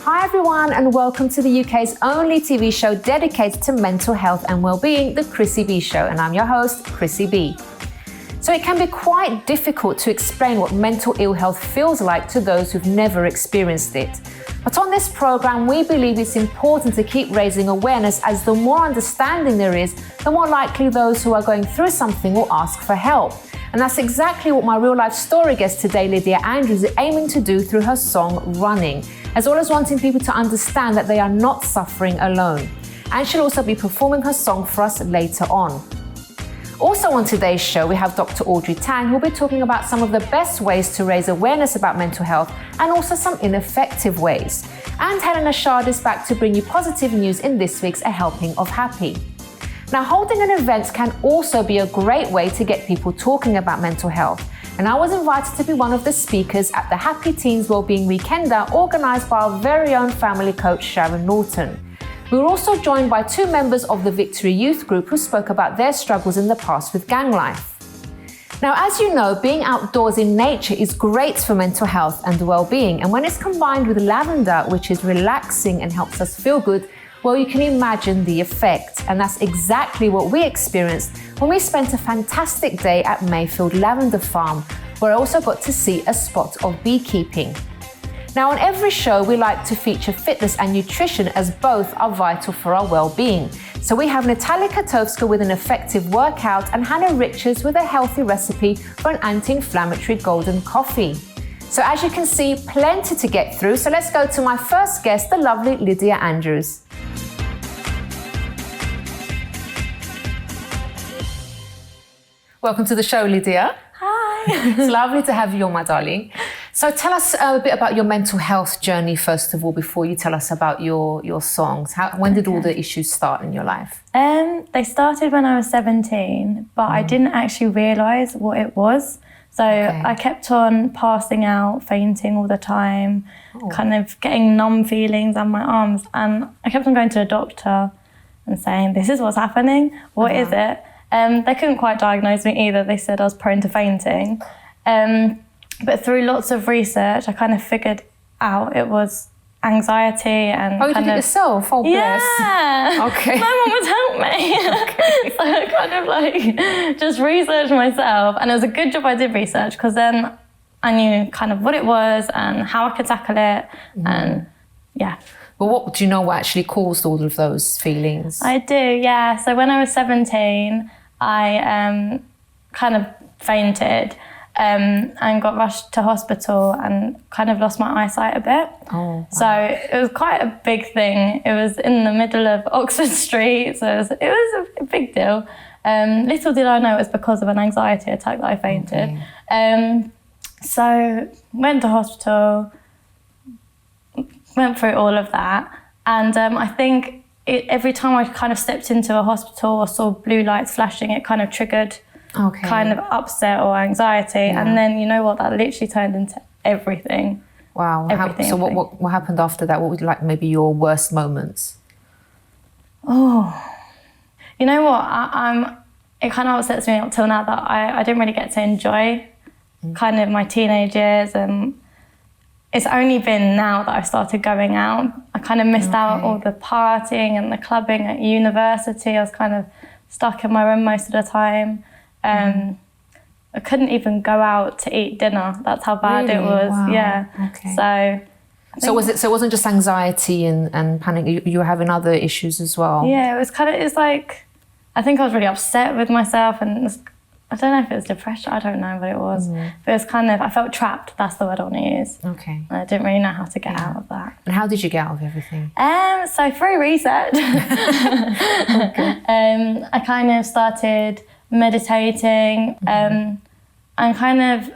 Hi everyone, and welcome to the UK's only TV show dedicated to mental health and well-being, The Chrissy B Show, and I'm your host, Chrissy B. So it can be quite difficult to explain what mental ill health feels like to those who've never experienced it. But on this program, we believe it's important to keep raising awareness, as the more understanding there is, the more likely those who are going through something will ask for help. And that's exactly what my real-life story guest today, Lydia Andrews, is aiming to do through her song, Running, as well as wanting people to understand that they are not suffering alone. And she'll also be performing her song for us later on. Also on today's show, we have Dr. Audrey Tang, who'll be talking about some of the best ways to raise awareness about mental health and also some ineffective ways. And Helena Chard is back to bring you positive news in this week's A Helping of Happy. Now, holding an event can also be a great way to get people talking about mental health. And I was invited to be one of the speakers at the Happy Teens Wellbeing Weekender, organised by our very own family coach, Sharon Lawton. We were also joined by two members of the Victory Youth Group who spoke about their struggles in the past with gang life. Now, as you know, being outdoors in nature is great for mental health and well-being. And when it's combined with lavender, which is relaxing and helps us feel good, well, you can imagine the effect. And that's exactly what we experienced when we spent a fantastic day at Mayfield Lavender Farm, where I also got to see a spot of beekeeping. Now, on every show, we like to feature fitness and nutrition, as both are vital for our well-being. So we have Natalia Katowska with an effective workout and Hannah Richards with a healthy recipe for an anti-inflammatory golden coffee. So as you can see, plenty to get through. So let's go to my first guest, the lovely Lydia Andrews. Welcome to the show, Lydia. Hi. It's lovely to have you on, my darling. So tell us a bit about your mental health journey, first of all, before you tell us about your songs. When did all the issues start in your life? They started when I was 17, but I didn't actually realise what it was. So I kept on passing out, fainting all the time, kind of getting numb feelings on my arms. And I kept on going to a doctor and saying, this is what's happening. What is it? They couldn't quite diagnose me either. They said I was prone to fainting. But through lots of research, I kind of figured out it was anxiety and you did it yourself? Oh, bless. Yeah. Okay. My mum would help me. Okay. So I kind of like just researched myself. And it was a good job I did research, because then I knew kind of what it was and how I could tackle it. And yeah. But what do you know what actually caused all of those feelings? I do, yeah. So when I was 17, I kind of fainted and got rushed to hospital and kind of lost my eyesight a bit. Oh, wow. So it was quite a big thing. It was in the middle of Oxford Street, so it was a big deal. Little did I know it was because of an anxiety attack that I fainted. Okay. So went to hospital, went through all of that, and I think every time I kind of stepped into a hospital or saw blue lights flashing, it kind of triggered kind of upset or anxiety. And then, you know what, that literally turned into everything. Wow. So what happened after that? What was like maybe your worst moments? Oh, you know what, it kind of upsets me up till now that I didn't really get to enjoy kind of my teenage years, and it's only been now that I've started going out. I kind of missed out all the partying and the clubbing at university. I was kind of stuck in my room most of the time. I couldn't even go out to eat dinner. That's how bad it was. Wow. Yeah. Okay. So it wasn't just anxiety and panic. You were having other issues as well. Yeah, it's like, I think I was really upset with myself, and I don't know if it was depression. I don't know what it was. But it was kind of, I felt trapped. That's the word I want to use. Okay. And I didn't really know how to get out of that. And how did you get out of everything? So through research, I kind of started meditating and kind of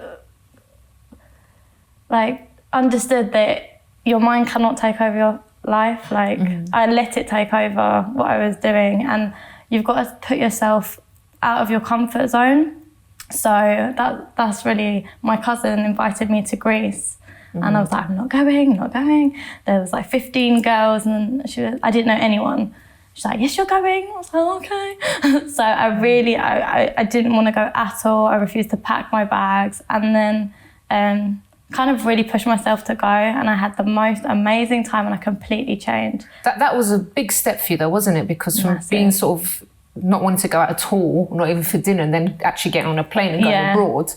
like understood that your mind cannot take over your life. Like I let it take over what I was doing, and you've got to put yourself out of your comfort zone. So that's really, my cousin invited me to Greece. And I was like, I'm not going. There was like 15 girls and I didn't know anyone. She's like, yes, you're going. I was like, okay. So I didn't want to go at all. I refused to pack my bags, and then kind of really pushed myself to go, and I had the most amazing time and I completely changed. That was a big step for you though, wasn't it? Because from being sort of not wanting to go out at all, not even for dinner, and then actually getting on a plane and going abroad.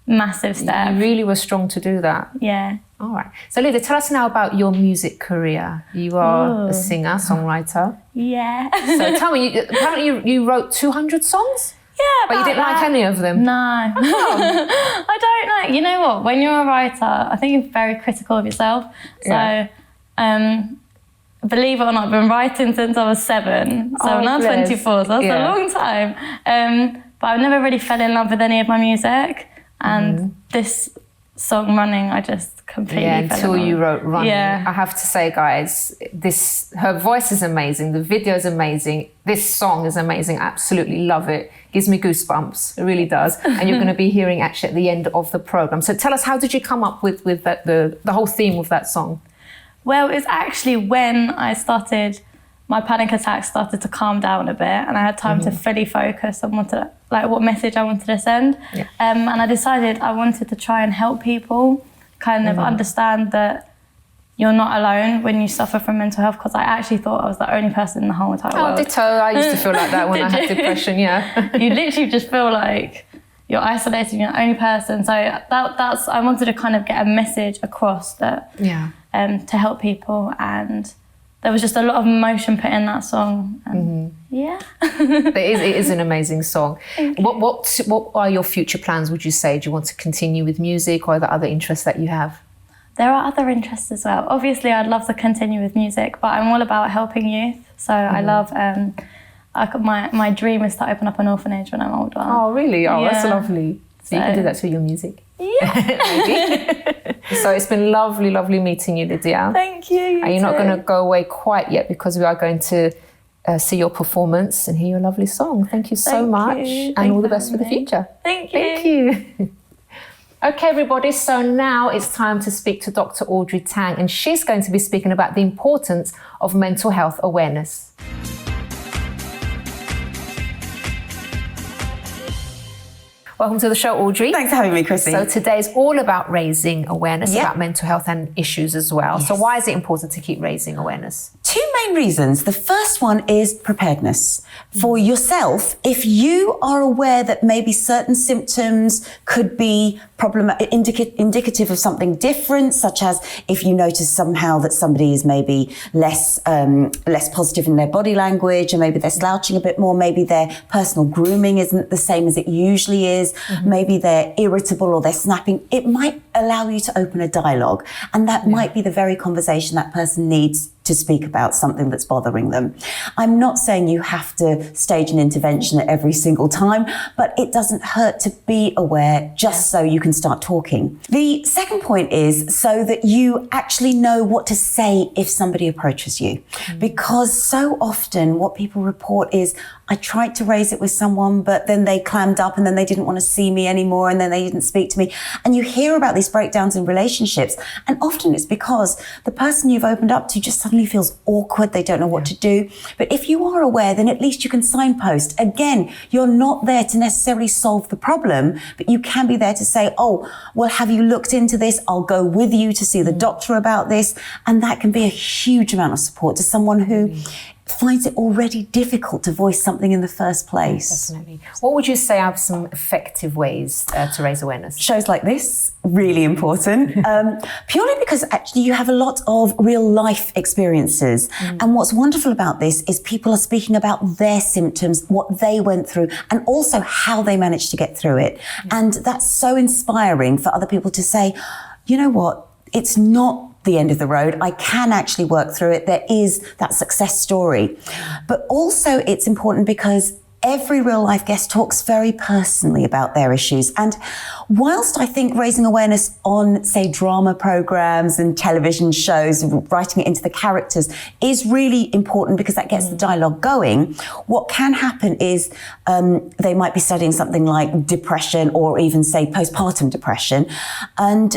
Massive step. You really were strong to do that. Yeah. All right. So Lydia, tell us now about your music career. You are a singer, songwriter. Yeah. So tell me, apparently you wrote 200 songs? Yeah, but you didn't like any of them? No. I don't know. You know what? When you're a writer, I think you're very critical of yourself. So, believe it or not, I've been writing since I was 7. So I'm now 24, so that's a long time. But I've never really fell in love with any of my music. And this song, Running, I just completely fell in love. Until you wrote Running. Yeah. I have to say, guys, her voice is amazing. The video is amazing. This song is amazing. I absolutely love it. Gives me goosebumps. It really does. And you're going to be hearing actually at the end of the program. So tell us, how did you come up with that, the whole theme of that song? Well, it's actually when I started, my panic attacks started to calm down a bit, and I had time to fully focus on what message I wanted to send. Yeah. And I decided I wanted to try and help people kind of understand that you're not alone when you suffer from mental health, because I actually thought I was the only person in the whole entire world. Oh, ditto. I used to feel like that when I had depression, You literally just feel like you're isolated, you're the only person. So that's I wanted to kind of get a message across that to help people, and there was just a lot of emotion put in that song. And It is an amazing song. What are your future plans, would you say? Do you want to continue with music, or are there other interests that you have? There are other interests as well. Obviously, I'd love to continue with music, but I'm all about helping youth. So I love, my dream is to open up an orphanage when I'm older. Oh, really? Oh, that's lovely. So you can do that through your music. Yeah. So it's been lovely, lovely meeting you, Lydia. Thank you. And you're not going to go away quite yet, because we are going to see your performance and hear your lovely song. Thank you so much. And all the best for the future. Thank you. Thank you. Okay, everybody, so now it's time to speak to Dr. Audrey Tang, and she's going to be speaking about the importance of mental health awareness. Welcome to the show, Audrey. Thanks for having me, Chrissy. So today's all about raising awareness about mental health and issues as well. Yes. So why is it important to keep raising awareness? 2 main reasons. The first one is preparedness. For yourself, if you are aware that maybe certain symptoms could be indicative of something different, such as if you notice somehow that somebody is maybe less positive in their body language, or maybe they're slouching a bit more, maybe their personal grooming isn't the same as it usually is, maybe they're irritable or they're snapping, it might allow you to open a dialogue, and that might be the very conversation that person needs to speak about something that's bothering them. I'm not saying you have to stage an intervention at every single time, but it doesn't hurt to be aware just so you can start talking. The second point is so that you actually know what to say if somebody approaches you. Because so often what people report is, I tried to raise it with someone, but then they clammed up and then they didn't want to see me anymore, and then they didn't speak to me. And you hear about these breakdowns in relationships, and often it's because the person you've opened up to just suddenly feels awkward, they don't know what to do. But if you are aware, then at least you can signpost. Again, you're not there to necessarily solve the problem, but you can be there to say, oh, well, have you looked into this? I'll go with you to see the doctor about this. And that can be a huge amount of support to someone who finds it already difficult to voice something in the first place. Definitely. What would you say are some effective ways to raise awareness? Shows like this, really important, purely because actually you have a lot of real life experiences. And what's wonderful about this is people are speaking about their symptoms, what they went through, and also how they managed to get through it. And that's so inspiring for other people to say, you know what, it's not the end of the road. I can actually work through it. There is that success story. But also it's important because every real life guest talks very personally about their issues. And whilst I think raising awareness on, say, drama programs and television shows, writing it into the characters is really important because that gets the dialogue going, what can happen is they might be studying something like depression or even, say, postpartum depression. And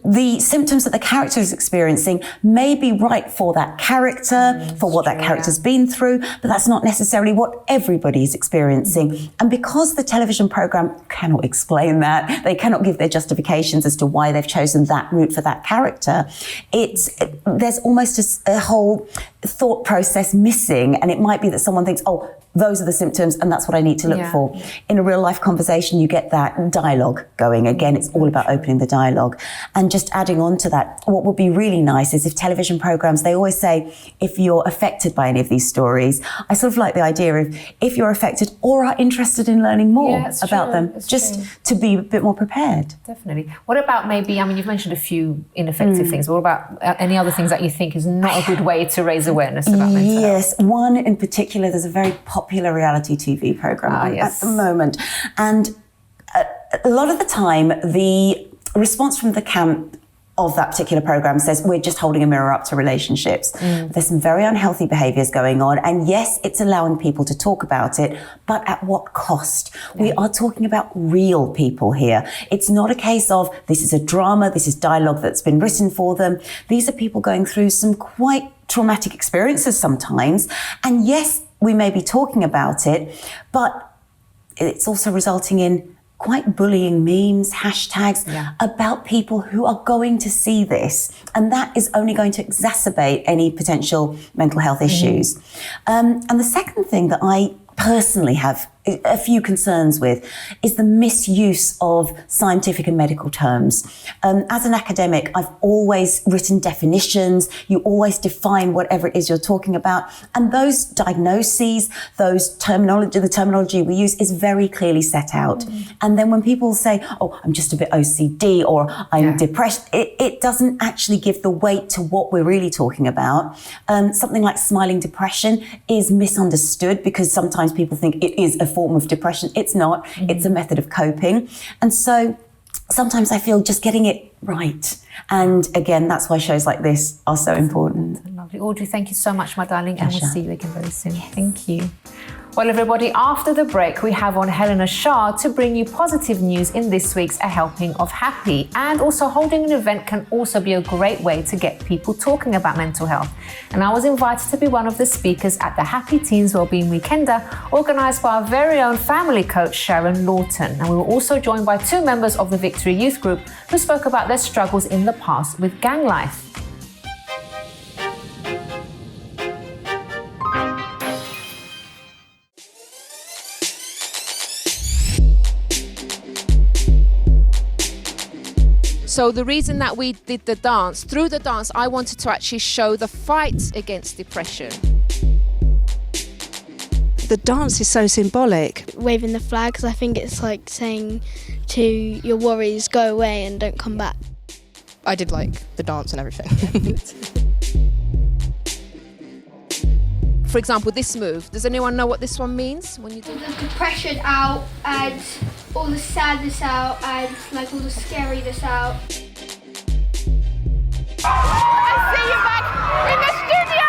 the symptoms that the character is experiencing may be right for that character, for what that character's been through, but that's not necessarily what everybody is experiencing. And because the television program cannot explain that, they cannot give their justifications as to why they've chosen that route for that character, there's almost a whole thought process missing. And it might be that someone thinks, oh, those are the symptoms and that's what I need to look for. In a real life conversation, you get that dialogue going. Again, it's all about opening the dialogue. And just adding on to that, what would be really nice is if television programs, they always say, if you're affected by any of these stories, I sort of like the idea of if you're affected or are interested in learning more about them, just to be a bit more prepared. Definitely. What about maybe, I mean, you've mentioned a few ineffective things. What about any other things that you think is not a good way to raise awareness about mental health? Yes, one in particular, there's a very popular reality TV program at the moment. And a lot of the time, the response from the camp of that particular program says, we're just holding a mirror up to relationships. There's some very unhealthy behaviours going on. And yes, it's allowing people to talk about it, but at what cost? We are talking about real people here. It's not a case of this is a drama, this is dialogue that's been written for them. These are people going through some quite traumatic experiences sometimes. And yes, we may be talking about it, but it's also resulting in quite bullying memes, hashtags about people who are going to see this. And that is only going to exacerbate any potential mental health issues. And the second thing that I personally have a few concerns with is the misuse of scientific and medical terms. As an academic, I've always written definitions. You always define whatever it is you're talking about. And those diagnoses, the terminology we use is very clearly set out. And then when people say, oh, I'm just a bit OCD or I'm depressed, it doesn't actually give the weight to what we're really talking about. Something like smiling depression is misunderstood because sometimes people think it is a form of depression. It's not. It's a method of coping. And so sometimes I feel just getting it right. And again, that's why shows like this are so important. Lovely. Audrey, thank you so much, my darling. And we'll see you again very soon. Thank you. Well, everybody, after the break, we have on Helena Chard to bring you positive news in this week's A Helping of Happy. And also holding an event can also be a great way to get people talking about mental health. And I was invited to be one of the speakers at the Happy Teens Wellbeing Weekender, organised by our very own family coach, Sharon Lawton. And we were also joined by two members of the Victory Youth Group who spoke about their struggles in the past with gang life. So the reason that we did the dance, through the dance, I wanted to actually show the fight against depression. The dance is so symbolic. Waving the flags, I think it's like saying to your worries, go away and don't come back. I did like the dance and everything. For example, this move, does anyone know what this one means when you do All the depression out and all the sadness out and like all the scariness out. I see you back in the studio!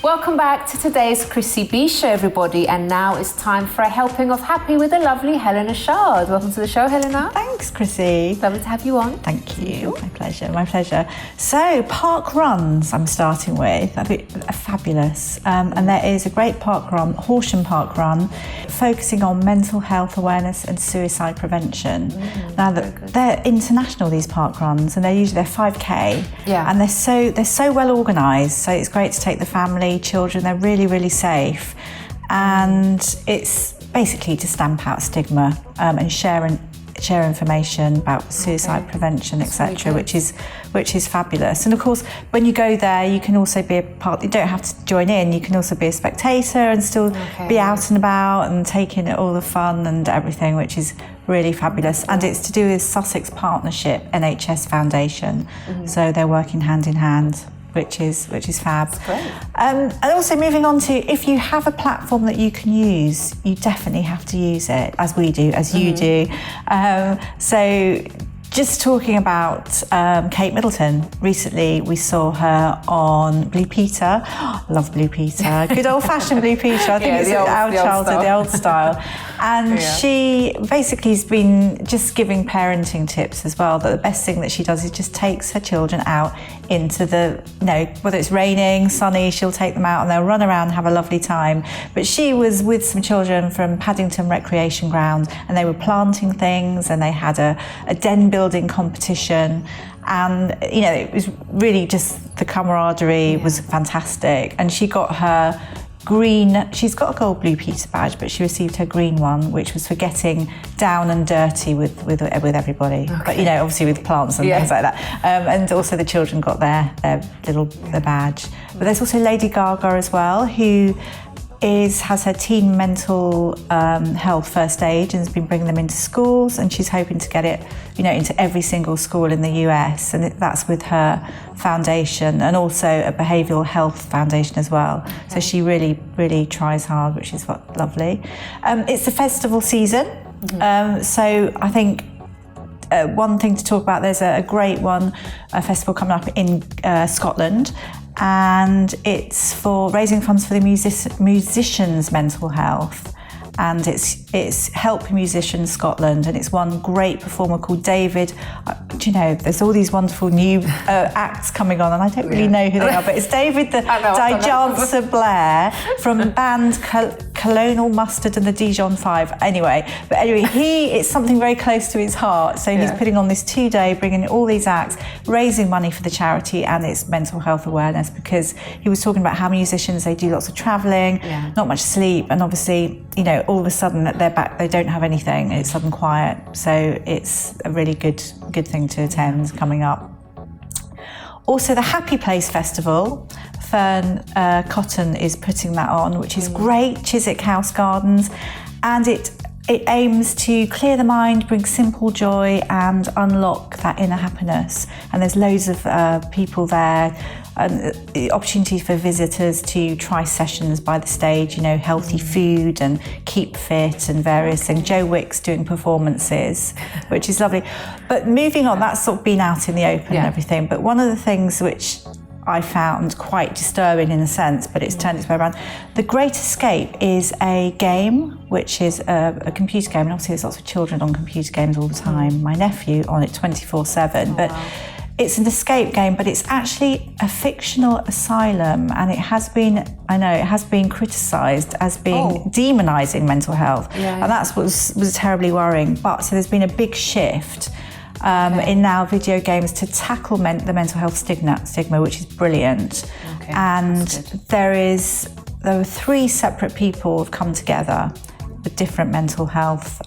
Welcome back to today's Chrissy B Show, everybody. And now it's time for a helping of happy with the lovely Helena Chard. Welcome to the show, Helena. Thanks, Chrissy. Lovely to have you on. Thank you. My pleasure, my pleasure. So, park runs I'm starting with. That'd be fabulous. And there is a great park run, Horsham Park Run, focusing on mental health awareness and suicide prevention. Now, they're international, these park runs, and they're 5K. Yeah. And they're so well organised, so it's great to take the family, children. They're really, really safe. And it's basically to stamp out stigma and share share information about suicide prevention, etc., which is fabulous. And of course, when you go there, you can also be a part. You don't have to join in. You can also be a spectator and still be out and about and take in all the fun and everything, which is really fabulous. And it's to do with Sussex Partnership NHS Foundation, so they're working hand in hand, which is fab. That's great. And also moving on to, if you have a platform that you can use, you definitely have to use it, as we do, as you do. So just talking about Kate Middleton, recently we saw her on Blue Peter. Love Blue Peter. Good old-fashioned Blue Peter. I think it's our childhood, the old style. And she basically has been just giving parenting tips as well, that the best thing that she does is just takes her children out into the, whether it's raining, sunny, she'll take them out and they'll run around and have a lovely time. But she was with some children from Paddington Recreation Ground and they were planting things and they had a den building competition. And, it was really just the camaraderie was fantastic. And she got her she's got a gold Blue Peter badge, but she received her green one, which was for getting down and dirty with everybody. But obviously with plants and things like that. And also the children got their badge. But there's also Lady Gaga as well, who has her teen mental health first aid and has been bringing them into schools, and she's hoping to get it into every single school in the US, and that's with her foundation and also a behavioural health foundation as well. So she really, really tries hard, which is lovely. It's the festival season, so I think one thing to talk about, there's a great a festival coming up in Scotland, and it's for raising funds for the musicians' mental health. And it's Help Musicians Scotland, and it's one great performer called David. There's all these wonderful new acts coming on, and I don't really know who they are, but it's David the Dijancer Blair from the band Colonel Mustard and the Dijon 5. Anyway, it's something very close to his heart. So he's putting on this 2-day, bringing all these acts, raising money for the charity and its mental health awareness, because he was talking about how musicians, they do lots of travelling, not much sleep, and obviously, all of a sudden they're back, they don't have anything, it's sudden quiet. So it's a really good thing to attend coming up. Also the Happy Place Festival, Fern Cotton is putting that on, which is great, Chiswick House Gardens, and it aims to clear the mind, bring simple joy and unlock that inner happiness. And there's loads of people there, and the opportunity for visitors to try sessions by the stage, healthy food and keep fit and various things. Joe Wick's doing performances, which is lovely. But moving on, that's sort of been out in the open and everything. But one of the things which I found quite disturbing in a sense, but it's turned its way around. The Great Escape is a game, which is a computer game, and obviously there's lots of children on computer games all the time. My nephew on it 24/7, but it's an escape game, but it's actually a fictional asylum, and it has been criticised as being demonising mental health, and that's what was terribly worrying. But so there's been a big shift in now video games to tackle the mental health stigma, which is brilliant. And there were 3 separate people have come together with different mental health.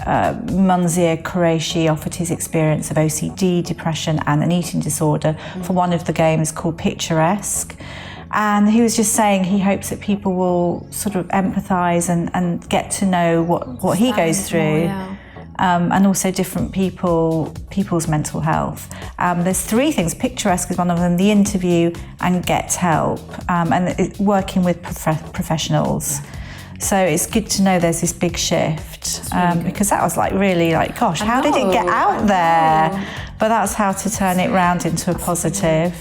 Munzir Qureshi offered his experience of OCD, depression and an eating disorder for one of the games called Picturesque. And he was just saying he hopes that people will sort of empathise and get to know what he goes through. And also different people's mental health. There's 3 things. Picturesque is one of them, the interview and get help, and it's working with professionals. So it's good to know there's this big shift, because that was really gosh, how did it get out there? But that's how to turn it round into a positive.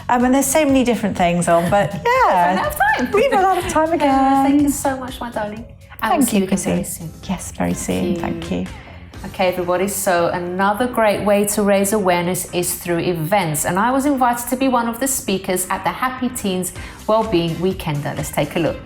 And there's so many different things on, but We've run out of time. We've run out of time again. Thank you so much, my darling. Thank you, Chrissy. Very soon. Yes, very soon. Thank you. Okay, everybody, so another great way to raise awareness is through events. And I was invited to be one of the speakers at the Happy Teens Wellbeing Weekender. Let's take a look.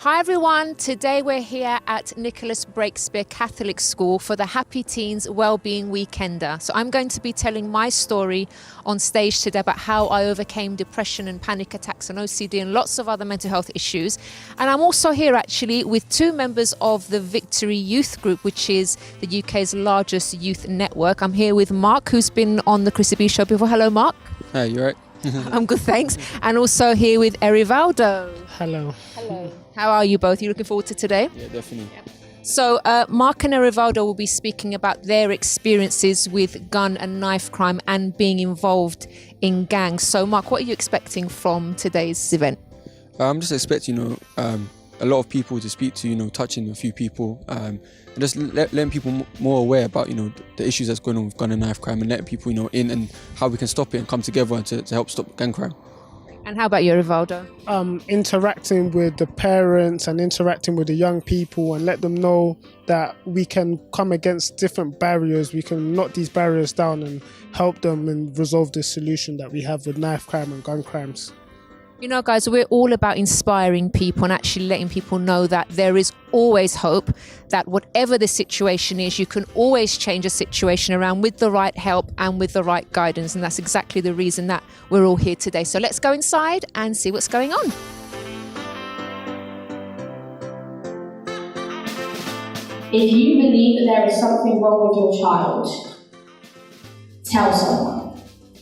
Hi everyone, today we're here at Nicholas Breakspear Catholic School for the Happy Teens Wellbeing Weekender. So I'm going to be telling my story on stage today about how I overcame depression and panic attacks and OCD and lots of other mental health issues. And I'm also here actually with two members of the Victory Youth Group, which is the UK's largest youth network. I'm here with Mark, who's been on the Chrissy B show before. Hello Mark. Hey, you right? I'm good, thanks. And also here with Erivaldo. Hello. Hello. How are you both? You looking forward to today? Yeah, definitely. So Mark and Erivaldo will be speaking about their experiences with gun and knife crime and being involved in gangs. So Mark, what are you expecting from today's event? I'm just expecting, a lot of people to speak to, touching a few people, and just letting people more aware about, the issues that's going on with gun and knife crime, and letting people, in and how we can stop it and come together to help stop gang crime. And how about you, Rivaldo? Interacting with the parents and interacting with the young people and let them know that we can come against different barriers. We can knock these barriers down and help them and resolve the solution that we have with knife crime and gun crimes. Guys, we're all about inspiring people and actually letting people know that there is always hope, that whatever the situation is, you can always change a situation around with the right help and with the right guidance. And that's exactly the reason that we're all here today. So let's go inside and see what's going on. If you believe that there is something wrong with your child, tell someone.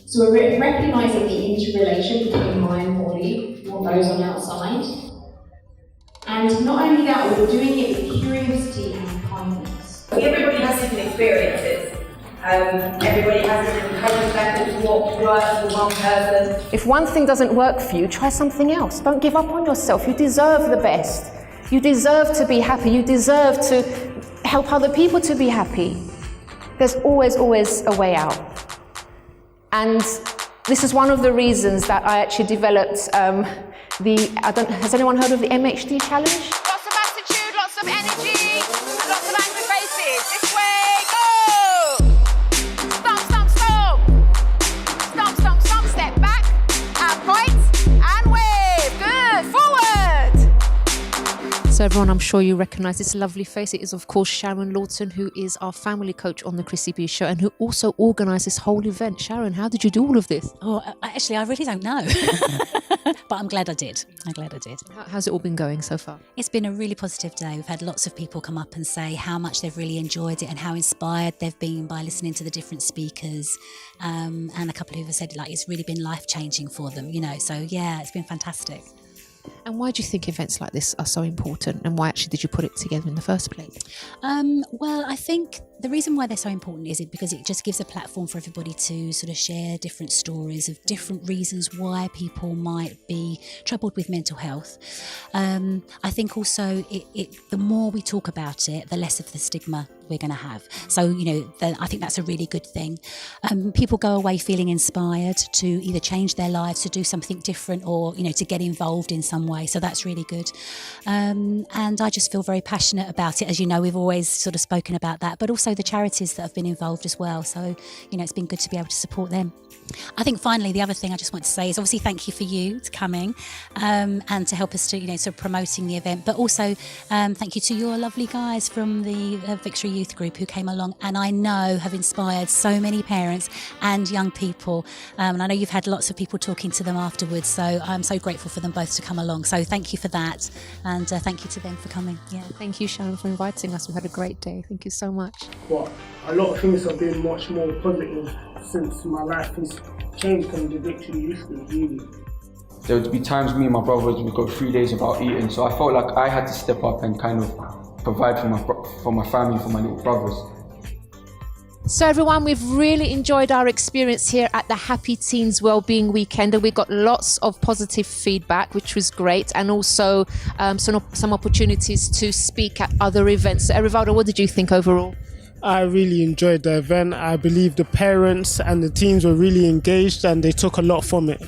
So we're recognising the interrelation between mind and body, what goes on outside. And not only that, we're doing it with curiosity and kindness. Everybody has different experiences. Everybody has different coping methods, what works for one person. If one thing doesn't work for you, try something else. Don't give up on yourself. You deserve the best. You deserve to be happy. You deserve to help other people to be happy. There's always a way out. And this is one of the reasons that I actually developed has anyone heard of the MHD challenge? Lots of attitude, lots of energy, and lots of angry faces. This way, go! Stomp, stomp, stomp. Stomp, stomp, stomp, step back, and point, and wave. Good, forward. So everyone, I'm sure you recognise this lovely face. It is, of course, Sharon Lawton, who is our family coach on the Chrissy B show and who also organised this whole event. Sharon, how did you do all of this? Oh, actually, I really don't know. But I'm glad I did. How's it all been going so far? It's been a really positive day. We've had lots of people come up and say how much they've really enjoyed it and how inspired they've been by listening to the different speakers. And a couple who have said it's really been life-changing for them, So, yeah, it's been fantastic. And why do you think events like this are so important, and why actually did you put it together in the first place? Well, I think the reason why they're so important is because it just gives a platform for everybody to sort of share different stories of different reasons why people might be troubled with mental health. I think also the more we talk about it, the less of the stigma we're going to have. So, I think that's a really good thing. People go away feeling inspired to either change their lives, to do something different, or, to get involved in some way. So that's really good. And I just feel very passionate about it. As you know, we've always sort of spoken about that, but also the charities that have been involved as well. So, it's been good to be able to support them. I think finally, the other thing I just want to say is obviously thank you for you to coming and to help us to, sort of promoting the event, but also thank you to your lovely guys from the Victory Youth Group who came along and I know have inspired so many parents and young people. And I know you've had lots of people talking to them afterwards, so I'm so grateful for them both to come along. So thank you for that, and thank you to them for coming. Yeah. Thank you, Sharon, for inviting us. We had a great day. Thank you so much. But a lot of things have been much more positive since my life has changed from the Victory Youth Group, really. There would be times me and my brothers would go 3 days without eating, so I felt like I had to step up and kind of provide for my family, for my little brothers. So everyone, we've really enjoyed our experience here at the Happy Teens Wellbeing Weekender. We got lots of positive feedback, which was great, and also some opportunities to speak at other events. So Erivaldo, what did you think overall? I really enjoyed the event. I believe the parents and the teens were really engaged and they took a lot from it.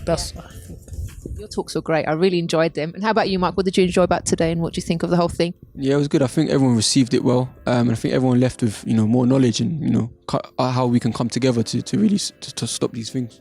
Your talks were great. I really enjoyed them. And how about you, Mark? What did you enjoy about today and what do you think of the whole thing? Yeah, it was good. I think everyone received it well. And I think everyone left with, more knowledge and, how we can come together to really to stop these things.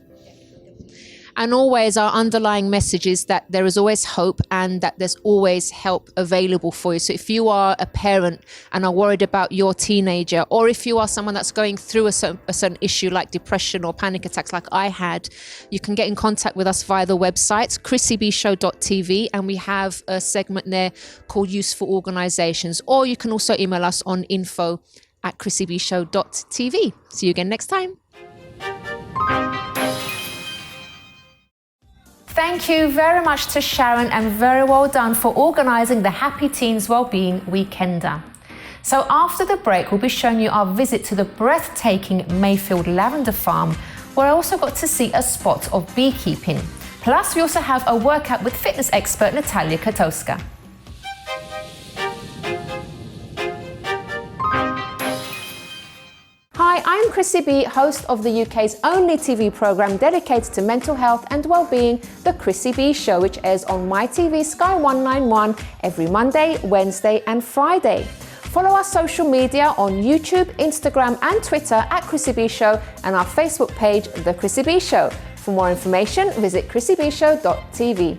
And always our underlying message is that there is always hope and that there's always help available for you. So if you are a parent and are worried about your teenager, or if you are someone that's going through a certain issue like depression or panic attacks like I had, you can get in contact with us via the website, chrissybshow.tv, and we have a segment there called Useful Organisations. Or you can also email us on info@chrissybshow.tv. See you again next time. Thank you very much to Sharon, and very well done for organising the Happy Teens Wellbeing Weekender. So after the break, we'll be showing you our visit to the breathtaking Mayfield Lavender Farm, where I also got to see a spot of beekeeping. Plus, we also have a workout with fitness expert Natalia Katowska. Hi, I'm Chrissy B, host of the UK's only TV programme dedicated to mental health and wellbeing, The Chrissy B Show, which airs on MyTV Sky 191 every Monday, Wednesday and Friday. Follow our social media on YouTube, Instagram and Twitter @Chrissy B Show, and our Facebook page, The Chrissy B Show. For more information, visit chrissybshow.tv.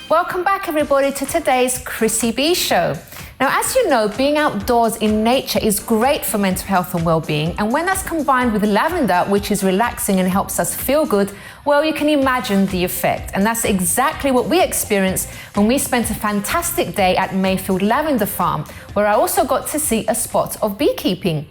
Welcome back, everybody, to today's Chrissy B Show. Now, as you know, being outdoors in nature is great for mental health and well-being, and when that's combined with lavender, which is relaxing and helps us feel good, well, you can imagine the effect. And that's exactly what we experienced when we spent a fantastic day at Mayfield Lavender Farm, where I also got to see a spot of beekeeping.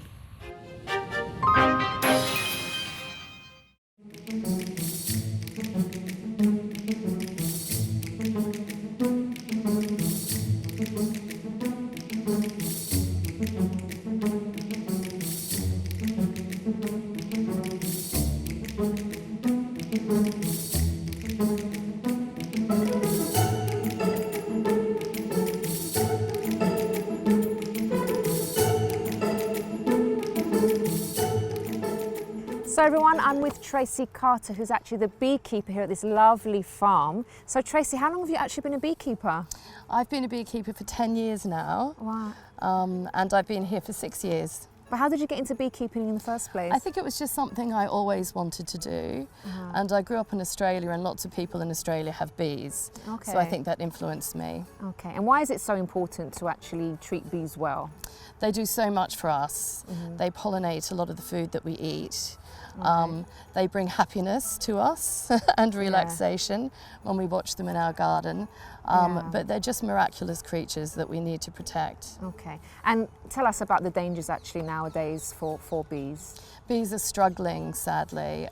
So everyone, I'm with Tracy Carter, who's actually the beekeeper here at this lovely farm. So Tracy, how long have you actually been a beekeeper? I've been a beekeeper for 10 years now. Wow. And I've been here for 6 years. But how did you get into beekeeping in the first place? I think it was just something I always wanted to do. And I grew up in Australia, and lots of people in Australia have bees. Okay. So I think that influenced me. Okay, and why is it so important to actually treat bees well? They do so much for us. They pollinate a lot of the food that we eat. They bring happiness to us and relaxation when we watch them in our garden. But they're just miraculous creatures that we need to protect. Okay, and tell us about the dangers actually nowadays for bees. Bees are struggling, sadly.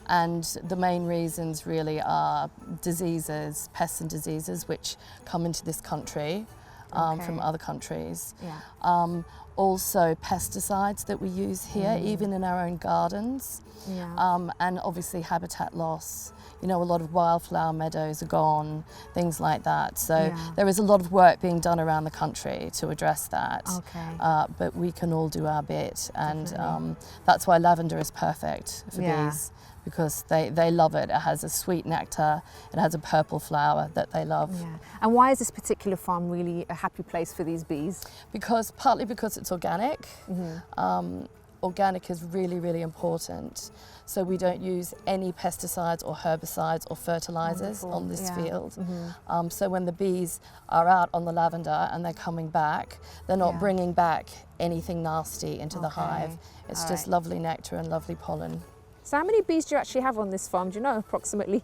And the main reasons really are diseases, pests and diseases, which come into this country from other countries. Also pesticides that we use here, even in our own gardens. And obviously habitat loss. You know, a lot of wildflower meadows are gone, things like that. So there is a lot of work being done around the country to address that. But we can all do our bit, and that's why lavender is perfect for bees, because they love it. It has a sweet nectar, it has a purple flower that they love. And why is this particular farm really a happy place for these bees? Partly because it's organic. Organic is really, really important. So we don't use any pesticides or herbicides or fertilizers on this field. So when the bees are out on the lavender and they're coming back, they're not bringing back anything nasty into the hive. It's just lovely nectar and lovely pollen. So how many bees do you actually have on this farm? Do you know approximately?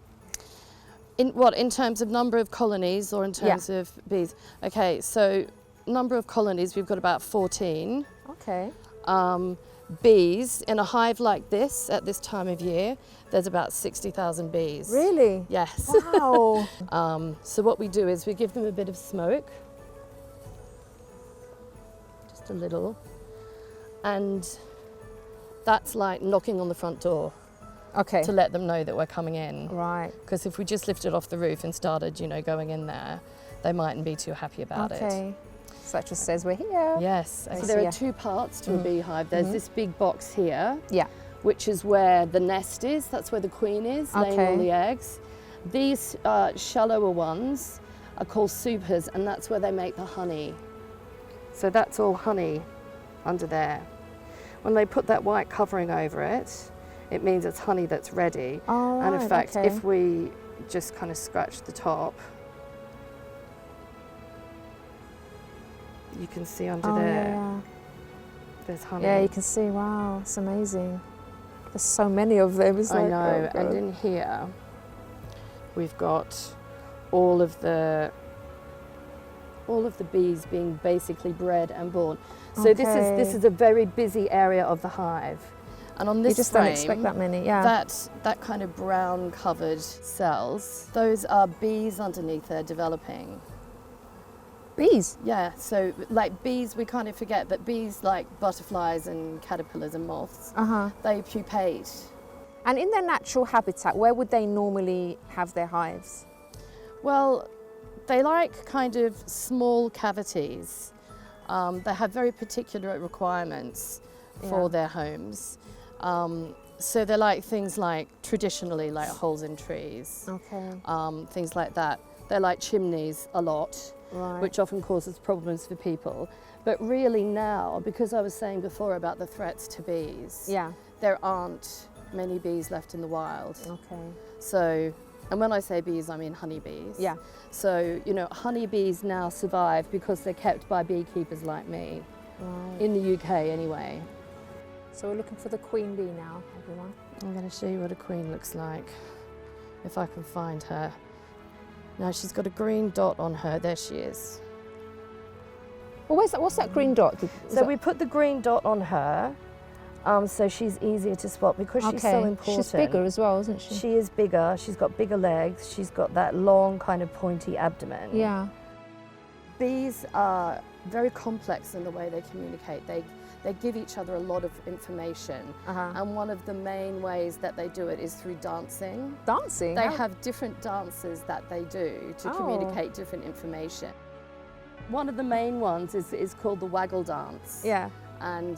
In terms of number of colonies or in terms of bees? Okay, so number of colonies, we've got about 14. Okay. Bees, in a hive like this at this time of year, there's about 60,000 bees. Really? Yes. Wow. So what we do is we give them a bit of smoke, just a little, and that's like knocking on the front door. Okay. To let them know that we're coming in. Right. Because if we just lifted off the roof and started, going in there, they mightn't be too happy about it. Okay. So that just says we're here. Yes. So there are two parts to a beehive. There's this big box here, which is where the nest is. That's where the queen is, laying all the eggs. These shallower ones are called supers, and that's where they make the honey. So that's all honey under there. when they put that white covering over it, it means it's honey that's ready. Oh, and in right, fact, okay. if we just kind of scratch the top, you can see under there, yeah. there's honey. Yeah, you can see, wow, it's amazing. There's so many of them. It's I like, know, oh, and God. in here, we've got all of the bees being basically bred and born. So this is a very busy area of the hive. And on this You just frame, don't expect that many, yeah. that kind of brown covered cells, those are bees underneath there developing. Bees? Yeah, so like bees we kind of forget, but bees like butterflies and caterpillars and moths, they pupate. And in their natural habitat, where would they normally have their hives? Well, they like kind of small cavities. They have very particular requirements for their homes. So they like things like, traditionally, like holes in trees. Okay. Things like that. They like chimneys a lot, which often causes problems for people. But really now, because I was saying before about the threats to bees, there aren't many bees left in the wild. Okay. So, and when I say bees, I mean honeybees. Yeah. So, you know, honeybees now survive because they're kept by beekeepers like me. Right. In the UK anyway. So we're looking for the queen bee now, everyone. I'm going to show you what a queen looks like, if I can find her. Now she's got a green dot on her, there she is. Well, what's that green dot? So we put the green dot on her, so she's easier to spot because she's so important. She's bigger as well, isn't she? She is bigger, she's got bigger legs, she's got that long kind of pointy abdomen. Yeah. Bees are very complex in the way they communicate. They give each other a lot of information, and one of the main ways that they do it is through dancing. Dancing? They have different dances that they do to communicate different information. One of the main ones is called the waggle dance. Yeah. And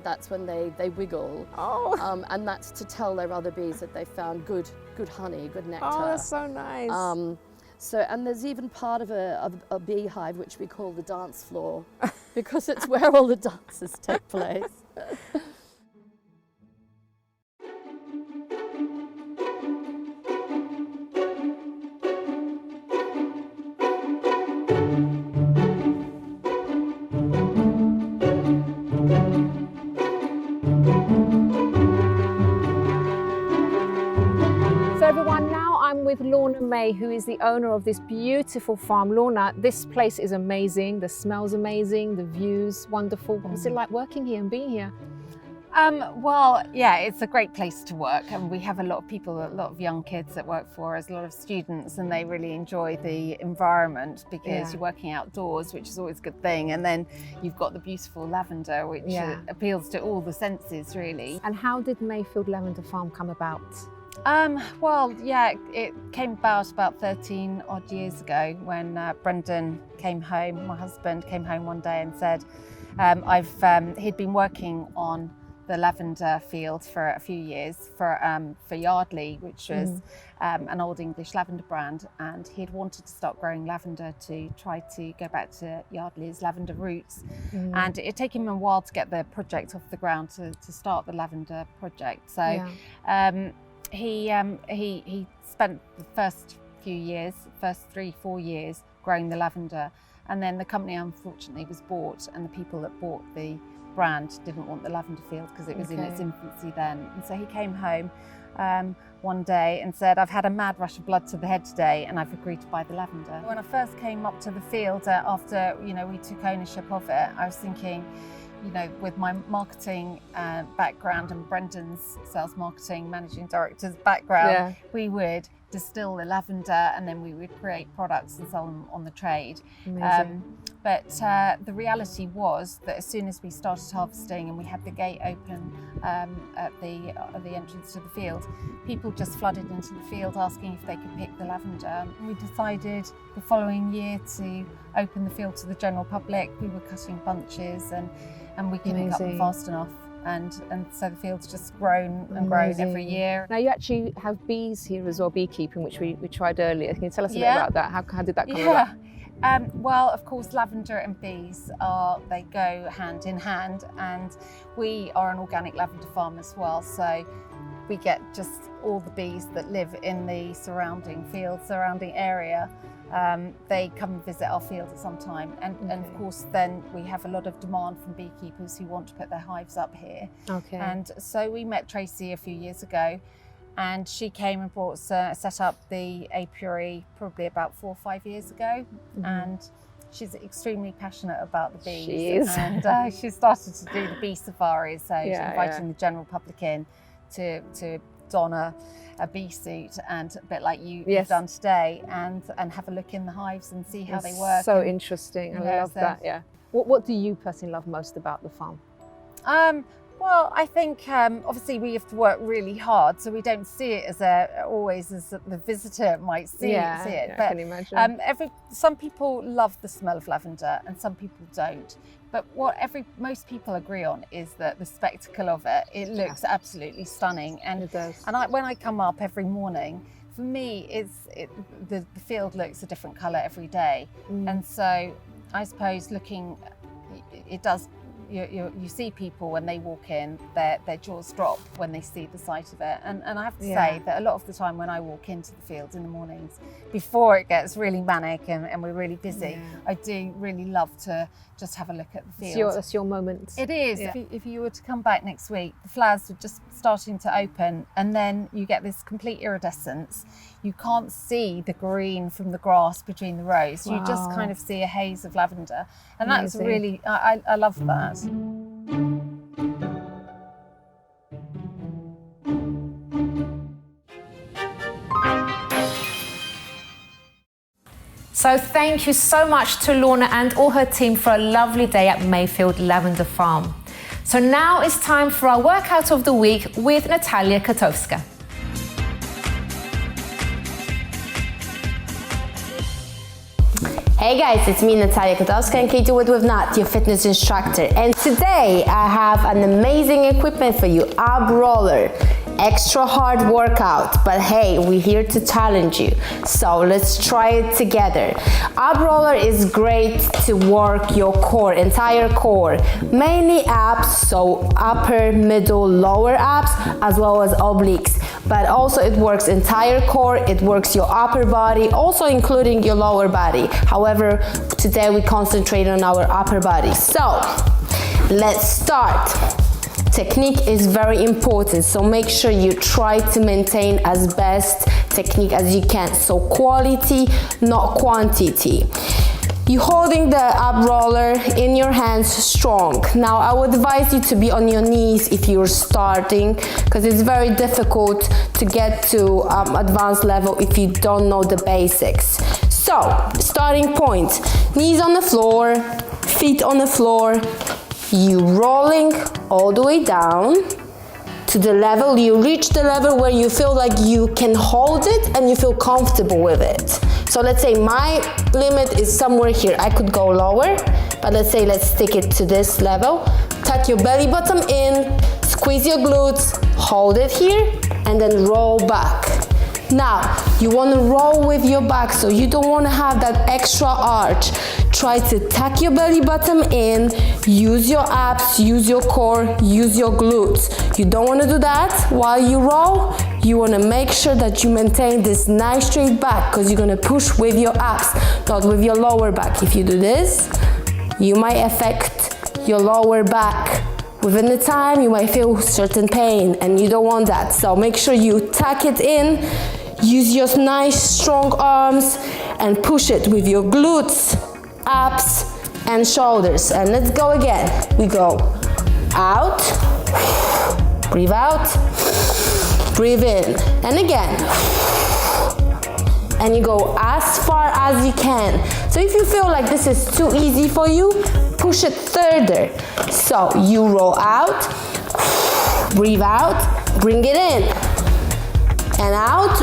that's when they wiggle. Oh. And that's to tell their other bees that they found good honey, good nectar. Oh, that's so nice. And there's even part of a beehive which we call the dance floor because it's where all the dances take place. So everyone, now I'm with Lorna May, who is the owner of this beautiful farm. Lorna, this place is amazing. The smell's amazing, the view's wonderful. What's it like working here and being here? Well, yeah, it's a great place to work, and we have a lot of people, a lot of young kids that work for us, a lot of students, and they really enjoy the environment because you're working outdoors, which is always a good thing. And then you've got the beautiful lavender, which appeals to all the senses, really. And how did Mayfield Lavender Farm come about? Well, yeah, it came about 13 odd years ago when Brendan came home, my husband came home one day and said, he'd been working on the lavender field for a few years for Yardley, which was an old English lavender brand, and he'd wanted to start growing lavender to try to go back to Yardley's lavender roots. And it took him a while to get the project off the ground to start the lavender project. So he spent the first 3-4 years growing the lavender, and then the company unfortunately was bought, and the people that bought the brand didn't want the lavender field because it was in its infancy then. And so he came home one day and said, I've had a mad rush of blood to the head today and I've agreed to buy the lavender. When I first came up to the field after we took ownership of it, I was thinking, with my marketing background and Brendan's sales marketing managing director's background, we would distill the lavender and then we would create products and sell them on the trade. But the reality was that as soon as we started harvesting and we had the gate open at the entrance to the field, people just flooded into the field asking if they could pick the lavender. And we decided the following year to open the field to the general public. We were cutting bunches and we couldn't cut them fast enough. And so the field's just grown and grown every year. Now you actually have bees here as well, beekeeping, which we tried earlier. Can you tell us a bit about that? How did that come about? Well, of course, lavender and bees they go hand in hand, and we are an organic lavender farm as well. So we get just all the bees that live in the surrounding field, surrounding area. They come and visit our field at some time, and of course then we have a lot of demand from beekeepers who want to put their hives up here. Okay. And so we met Tracy a few years ago, and she came and set up the apiary probably about 4 or 5 years ago, and she's extremely passionate about the bees. She is. And she started to do the bee safaris, so she's inviting the general public in to don a bee suit, and a bit like you've done today, and have a look in the hives and see how they work. So interesting. I love that. Yeah. What do you personally love most about the farm? Well, I think obviously we have to work really hard, so we don't see it as always as the visitor might see it. But I can imagine. Some people love the smell of lavender, and some people don't. But what most people agree on is that the spectacle of it looks absolutely stunning. And it does. And when I come up every morning, for me, the field looks a different colour every day. And so I suppose it does. You see people when they walk in, their jaws drop when they see the sight of it. And I have to say that a lot of the time when I walk into the fields in the mornings, before it gets really manic and we're really busy, I do really love to just have a look at the fields. That's your moment. It is. Yeah. If you were to come back next week, the flowers are just starting to open, and then you get this complete iridescence. You can't see the green from the grass between the rows. You just kind of see a haze of lavender. And that's really, I love that. So thank you so much to Lorna and all her team for a lovely day at Mayfield Lavender Farm. So now it's time for our workout of the week with Natalia Katowska. Hey guys, it's me Natalia Katowska and Kate Do It With Nat, your fitness instructor. And today I have an amazing equipment for you, ab roller. Extra hard workout, but hey, we're here to challenge you. So let's try it together. Ab roller is great to work your core, entire core. Mainly abs, so upper, middle, lower abs, as well as obliques. But also it works entire core, it works your upper body, also including your lower body. However, today we concentrate on our upper body. So, let's start. Technique is very important, so make sure you try to maintain as best technique as you can. So quality, not quantity. You're holding the ab roller in your hands strong. Now I would advise you to be on your knees if you're starting, because it's very difficult to get to advanced level if you don't know the basics. So, starting point, knees on the floor, feet on the floor, you rolling all the way down to the level, you reach the level where you feel like you can hold it and you feel comfortable with it. So let's say my limit is somewhere here. I could go lower, but let's stick it to this level. Tuck your belly button in, squeeze your glutes, hold it here, and then roll back. Now, you want to roll with your back, so you don't want to have that extra arch. Try to tuck your belly button in, use your abs, use your core, use your glutes. You don't want to do that while you roll. You want to make sure that you maintain this nice straight back, because you're going to push with your abs, not with your lower back. If you do this, you might affect your lower back. Within the time, you might feel certain pain, and you don't want that. So make sure you tuck it in, use your nice strong arms, and push it with your glutes, abs, and shoulders. And let's go again. We go out, breathe out, breathe in, and again. And you go as far as you can. So if you feel like this is too easy for you, push it further. So you roll out, breathe out, bring it in, and out,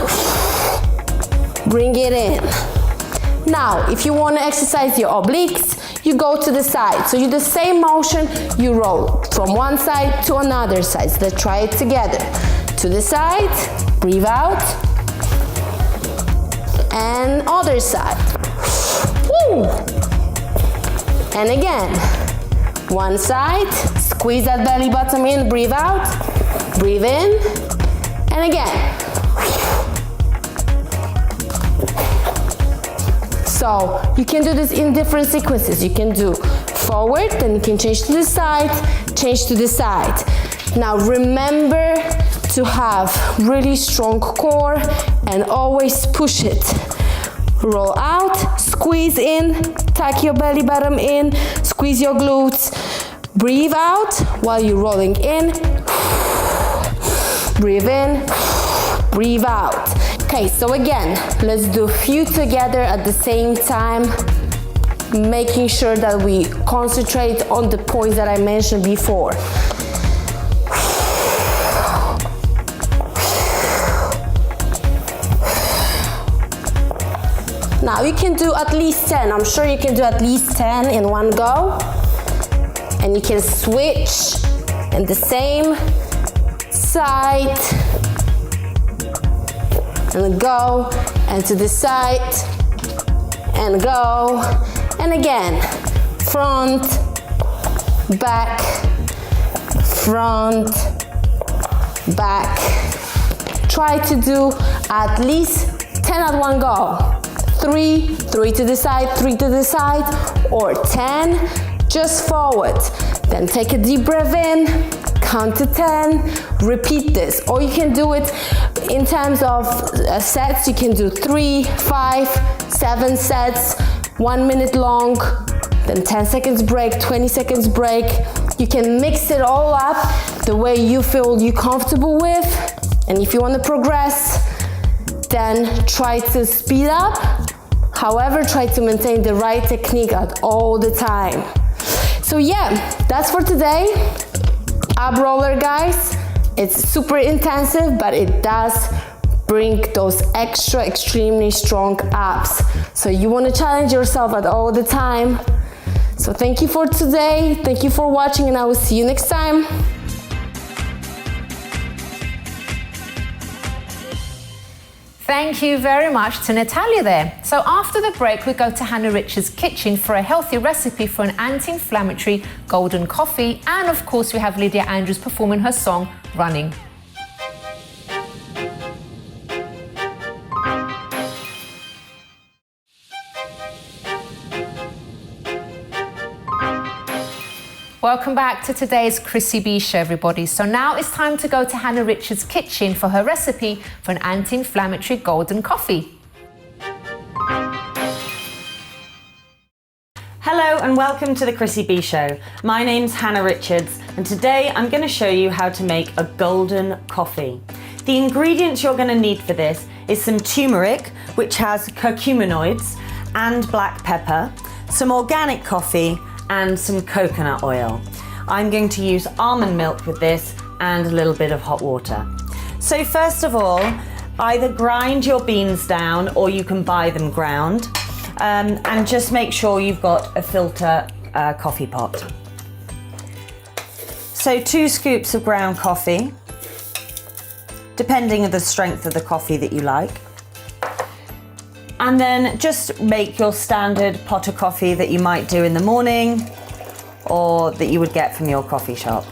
bring it in. Now, if you want to exercise your obliques, you go to the side. So you do the same motion, you roll from one side to another side. So let's try it together. To the side, breathe out, and other side. Woo! And again, one side, squeeze that belly button in, breathe out, breathe in, and again. So you can do this in different sequences. You can do forward, then you can change to the side, change to the side. Now remember to have really strong core and always push it. Roll out, squeeze in, tuck your belly button in, squeeze your glutes. Breathe out while you're rolling in. Breathe in, breathe out. Okay, so again, let's do a few together at the same time, making sure that we concentrate on the points that I mentioned before. Now you can do at least 10. I'm sure you can do at least 10 in one go. And you can switch in the same side. And go, and to the side, and go. And again, front, back, front, back. Try to do at least 10 at one go. 3 to the side, 3 to the side, or 10, just forward. Then take a deep breath in, count to 10, repeat this. Or you can do it in terms of sets. You can do 3, 5, 7 sets, 1 minute long, then 10 seconds break, 20 seconds break. You can mix it all up the way you feel you're comfortable with. And if you want to progress, then try to speed up. However, try to maintain the right technique at all the time. So yeah, that's for today. Ab roller, guys. It's super intensive, but it does bring those extra extremely strong abs. So you want to challenge yourself at all the time. So thank you for today. Thank you for watching, and I will see you next time. Thank you very much to Natalia there. So after the break, we go to Hannah Richards' kitchen for a healthy recipe for an anti-inflammatory golden coffee. And of course, we have Lydia Andrews performing her song, Running. Welcome back to today's Chrissy B Show, everybody. So now it's time to go to Hannah Richards' kitchen for her recipe for an anti-inflammatory golden coffee. Hello and welcome to the Chrissy B Show. My name's Hannah Richards, and today I'm going to show you how to make a golden coffee. The ingredients you're going to need for this is some turmeric, which has curcuminoids, and black pepper, some organic coffee, and some coconut oil. I'm going to use almond milk with this and a little bit of hot water. So first of all, either grind your beans down or you can buy them ground, and just make sure you've got a filter coffee pot. So 2 scoops of ground coffee, depending on the strength of the coffee that you like. And then just make your standard pot of coffee that you might do in the morning or that you would get from your coffee shop.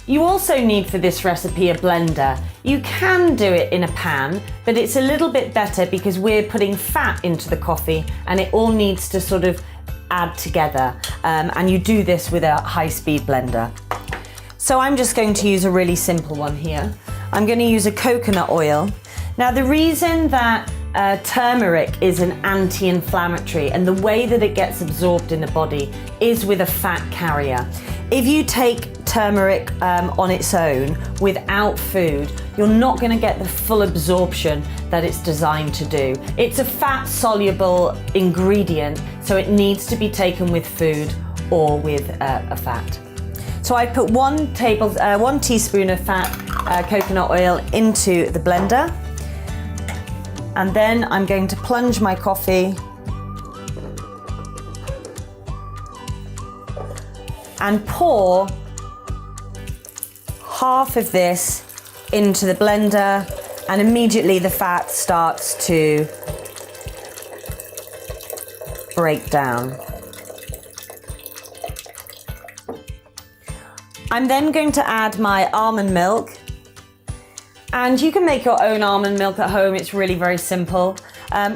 You also need for this recipe a blender. You can do it in a pan, but it's a little bit better because we're putting fat into the coffee and it all needs to sort of add together, and you do this with a high-speed blender. So I'm just going to use a really simple one here. I'm going to use a coconut oil. Now the reason that turmeric is an anti-inflammatory and the way that it gets absorbed in the body is with a fat carrier. If you take turmeric on its own without food, you're not going to get the full absorption that it's designed to do. It's a fat-soluble ingredient, so it needs to be taken with food or with a fat. So I put 1 teaspoon of fat coconut oil into the blender, and then I'm going to plunge my coffee and pour half of this into the blender, and immediately the fat starts to break down. I'm then going to add my almond milk, and you can make your own almond milk at home. It's really very simple,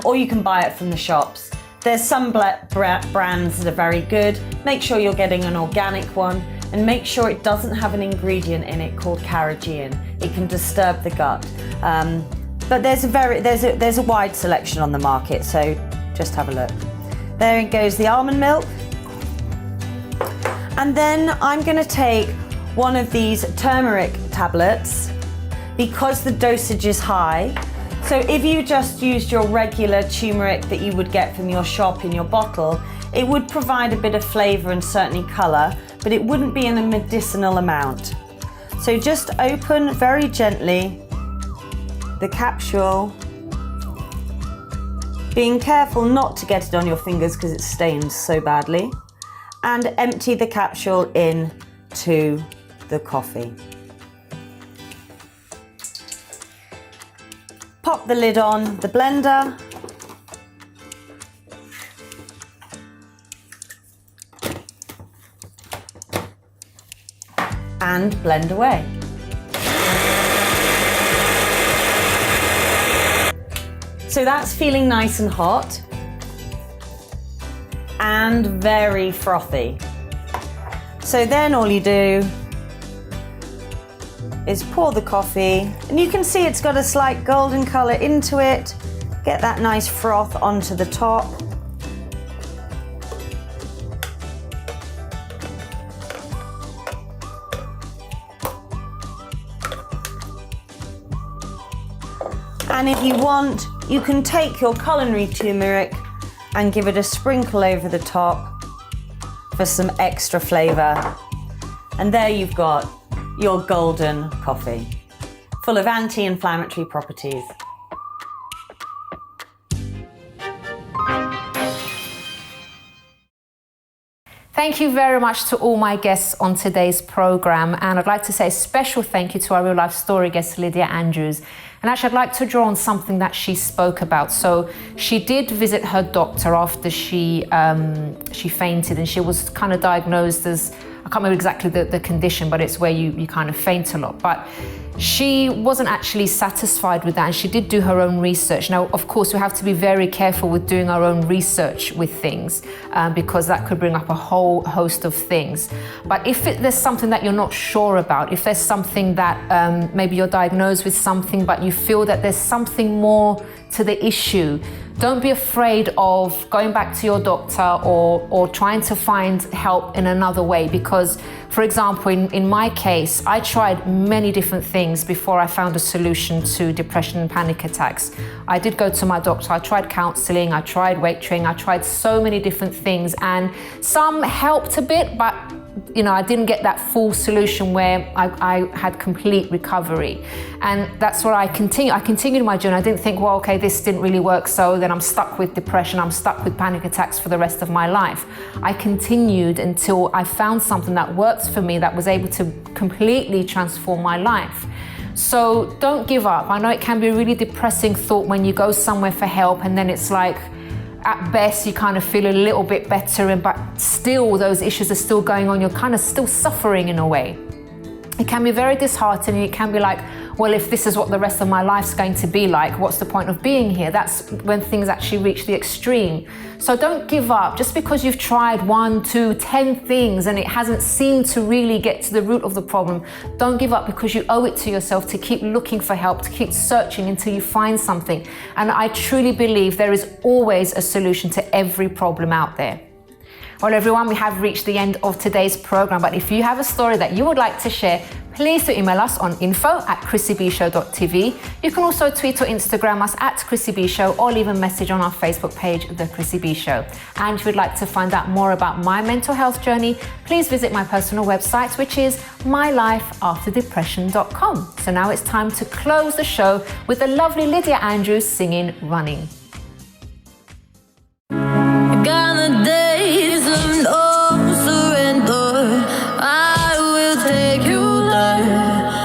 or you can buy it from the shops. There's some brands that are very good. Make sure you're getting an organic one, and make sure it doesn't have an ingredient in it called carrageenan. It can disturb the gut. But there's a wide selection on the market, so just have a look. There goes the almond milk. And then I'm going to take one of these turmeric tablets because the dosage is high. So if you just used your regular turmeric that you would get from your shop in your bottle, it would provide a bit of flavour and certainly colour, but it wouldn't be in a medicinal amount. So just open very gently the capsule, being careful not to get it on your fingers because it stains so badly, and empty the capsule into the coffee. Pop the lid on the blender. And blend away. So that's feeling nice and hot and very frothy. So then all you do is pour the coffee, and you can see it's got a slight golden colour into it. Get that nice froth onto the top. And if you want, you can take your culinary turmeric and give it a sprinkle over the top for some extra flavour. And there you've got your golden coffee, full of anti-inflammatory properties. Thank you very much to all my guests on today's programme, and I'd like to say a special thank you to our real life story guest Lydia Andrews. And actually I'd like to draw on something that she spoke about. So she did visit her doctor after she fainted, and she was kind of diagnosed as, I can't remember exactly the condition, but it's where you kind of faint a lot. But she wasn't actually satisfied with that, and she did do her own research. Now, of course, we have to be very careful with doing our own research with things because that could bring up a whole host of things. But if there's something that you're not sure about, if there's something that maybe you're diagnosed with something, but you feel that there's something more to the issue, don't be afraid of going back to your doctor or trying to find help in another way. Because, for example, in my case, I tried many different things before I found a solution to depression and panic attacks. I did go to my doctor, I tried counselling, I tried weight training, I tried so many different things, and some helped a bit, but I didn't get that full solution where I had complete recovery. And that's where I continued my journey. I didn't think, well, okay, this didn't really work, so then I'm stuck with depression, I'm stuck with panic attacks for the rest of my life. I continued until I found something that works for me, that was able to completely transform my life. So don't give up. I know it can be a really depressing thought when you go somewhere for help and then it's like, at best you kind of feel a little bit better, but still those issues are still going on. You're kind of still suffering in a way. It can be very disheartening. It can be like, well, if this is what the rest of my life's going to be like, what's the point of being here? That's when things actually reach the extreme. So don't give up. Just because you've tried 1, 2, 10 things and it hasn't seemed to really get to the root of the problem, don't give up, because you owe it to yourself to keep looking for help, to keep searching until you find something. And I truly believe there is always a solution to every problem out there. Well, everyone, we have reached the end of today's program, but if you have a story that you would like to share, please do email us on info@chrissybshow.tv. You can also tweet or Instagram us @ChrissyBShow, or leave a message on our Facebook page, The Chrissy B Show. And if you'd like to find out more about my mental health journey, please visit my personal website, which is mylifeafterdepression.com. So now it's time to close the show with the lovely Lydia Andrews singing Running. Gone the days of no surrender, I will take you there.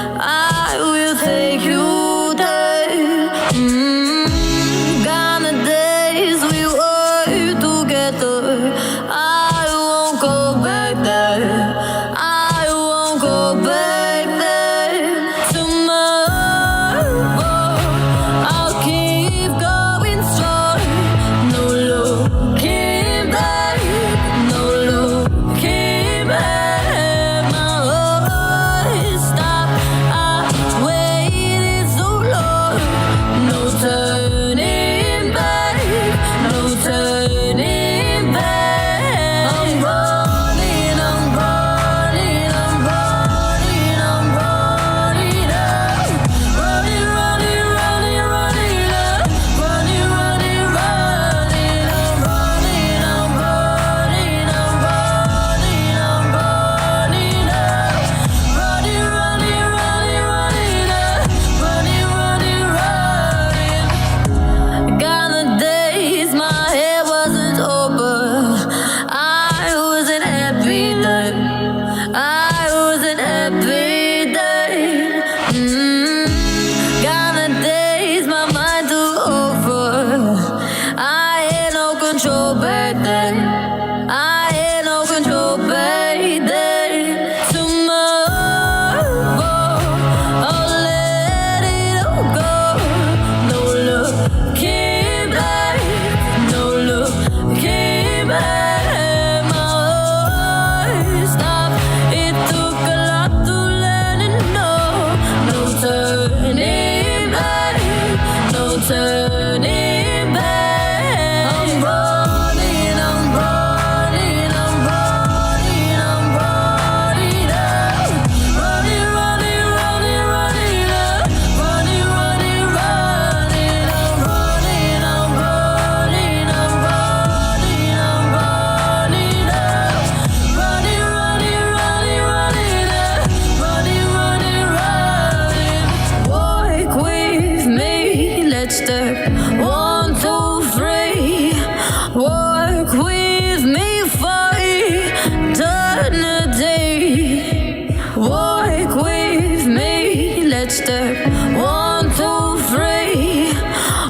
right step. 1, 2, 3.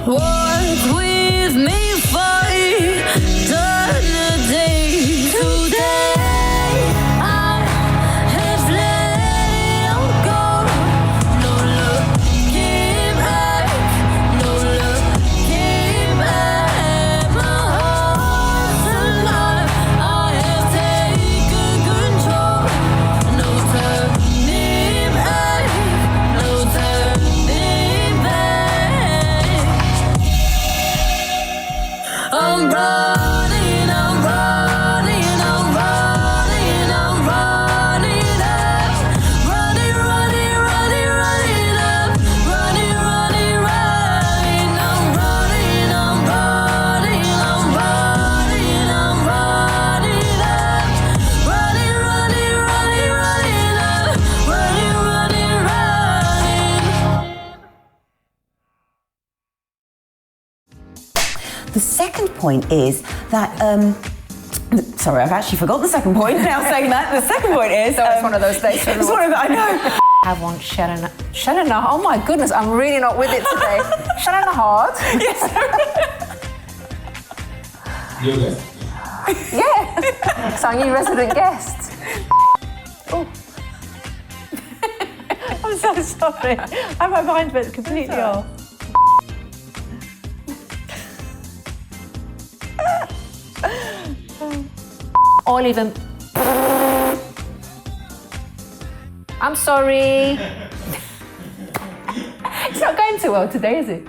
Walk with me for eternity. Today I have let it all go. No looking back, no looking back. My heart's alive. I have taken control. No turning back, no turning back. I'm running, I'm running, I'm running, I'm running up. Running, running, running, running up. Running, running, running. I'm running, I'm running, I'm running, I'm running up. Running, running, running, running up. Running, running, running. The second point is that, sorry, I've actually forgot the second point now saying that. The second point is... So it's one of those days. It's one of the, I know. I want Helena. Oh my goodness, I'm really not with it today. Helena Chard. Yes. Yoga. Yeah. It's our new resident guest. Oh. I'm so sorry. My mind went completely off. Or even. I'm sorry. It's not going too well today, is it?